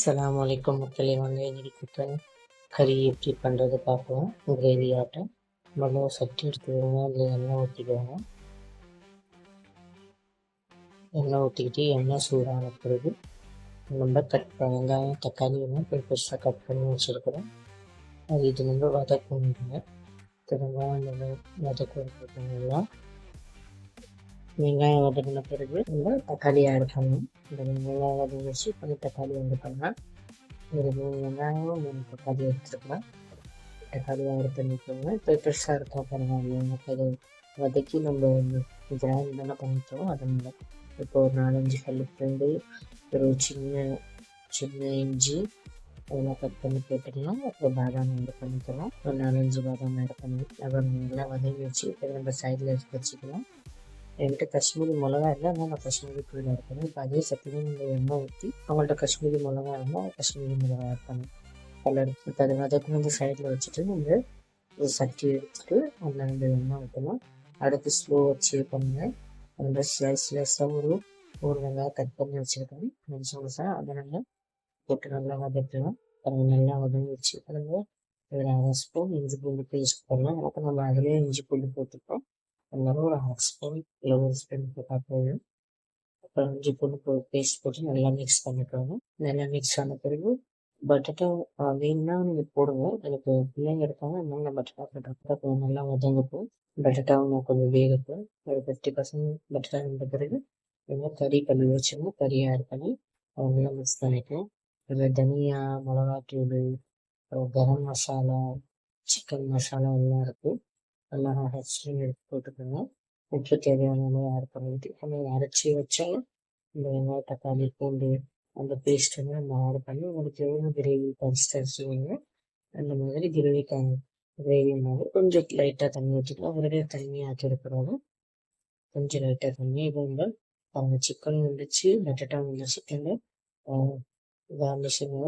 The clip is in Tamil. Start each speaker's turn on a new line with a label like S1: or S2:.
S1: அஸ்ஸலாமு அலைக்கும் மக்களே, வாங்க இன்னைக்கு சிக்கன் கறி எப்படி பண்ணுறது பார்க்கலாம். கிரேவி ஆட்டம் முதல்ல சட்டி எடுத்துக்கோங்க. அதில் எண்ணெய் ஊற்றிக்கோங்க. எண்ணெய் ஊற்றிக்கிட்டு எண்ணெய் சூடான பிறகு நம்ம வெங்காயம் தக்காளி எல்லாம் பெருசாக கட் பண்ணி வச்சுருக்கிறோம். அது இது நம்ம வதக்கணுங்க. வெங்காயம் வதக்கலாம். வெங்காயம் வதக்கின பிறகு நம்ம தக்காளி ஆட் பண்ணணும். இந்த வெங்காயம் வதக்கி வச்சு கொஞ்சம் தக்காளி பண்ணால் ஒரு 3 வெங்காயம் 3 தக்காளி எடுத்துக்கலாம். தக்காளி ஆட் பண்ணிக்கோங்க. பெருசாக இருக்கா பரவாயில்ல. அதை வதக்கி நம்ம கிரைண்ட் தானே பண்ணிட்டோம். அதனால இப்போ ஒரு 4-5 பல்லு பூண்டு, ஒரு சின்ன இஞ்சி அதெல்லாம் கட் பண்ணி போட்டுக்கலாம். அப்புறம் பாதாம் ஆட் பண்ணிக்கலாம். ஒரு 4-5 பாதாம் ஆட் பண்ணி அதை நல்லா வதக்கி வச்சு நம்ம சைடில் எடுத்து வச்சுக்கலாம். என்கிட்ட காஷ்மீரி மிளகா இல்லை, ஆனால் நான் காஷ்மீரி தூள் ஆட் பண்ணேன். இப்போ அதே சட்டிலையும் நீங்கள் எண்ணெய் ஊற்றி அவங்கள்ட்ட காஷ்மீரி மிளகா இருந்தால் காஷ்மீரி மிளகா ஆட் பண்ணி கலர் இப்போ அதை வதக்கி சைடில் வச்சுட்டு நீங்கள் ஒரு சட்டி எடுத்துட்டு அதில் வந்து எண்ணெய் ஊற்றலாம். அடுத்து ஸ்லோ வச்சு பண்ணுங்கள். அந்த ஸ்லைஸாக ஒரு வெங்காயம் கட் பண்ணி வச்சுருக்கேன். நிமிஷம் அதை நல்லா போட்டு நல்லா வதக்கலாம். அதை நல்லா வதங்கிடுச்சு. அதில் ஒரு 1/2 ஸ்பூன் இஞ்சி பூண்டு பேஸ்ட் பண்ணலாம். எனக்கு நம்ம அதிலே இஞ்சி பூண்டு போட்டுப்போம். அதனால ஒரு 1/2 ஸ்பூன் இல்லை 1 ஸ்பூன் போட்டால் போதும். அப்புறம் இஞ்சி பூண்டு பேஸ்ட் போட்டு நல்லா மிக்ஸ் பண்ணிக்கோங்க. நல்லா மிக்ஸ் ஆன பிறகு பட்டட்டா வேணும்னா நீங்கள் போடுங்க. எனக்கு பிள்ளைங்க இருக்காங்க, அதனால நான் பட்டட்டா கொஞ்சம் நல்லா வதங்கட்டும். பட்டட்டாவும் கொஞ்சம் வேகட்டும். ஒரு 50% பட்டட்டா வந்த பிறகு கறி கழுவி வச்சுருந்தோம். கறியை ஆட் பண்ணி அவங்களாம் மிக்ஸ் பண்ணிக்கலாம். இதில் தனியா, மிளகாத்தூள், கரம் மசாலா, சிக்கன் மசாலா எல்லாம் இருக்குது. நல்லா எடுத்து போட்டுக்கோங்க. உப்பு தேவையான அளவு ஆட் பண்ணிட்டு நம்ம அரைச்சி வச்சாலும் இந்த வெங்காயம் தக்காளி பூண்டு அந்த பேஸ்ட் வந்து நம்ம ஆட் பண்ணி உங்களுக்கு எவ்வளோ கிரேவி கன்சிஸ்டன்சி வேணும் அந்த மாதிரி கிரேவி மாதிரி கொஞ்சம் லைட்டாக தண்ணி ஊற்றிக்கலாம். ஒரே தண்ணி ஆக்கி எடுக்கிறோம். கொஞ்சம் லைட்டாக தண்ணி இப்போ அவங்க சிக்கன் வந்துச்சு, பட்டட்டா வந்துச்சு, கார்னிஷிங்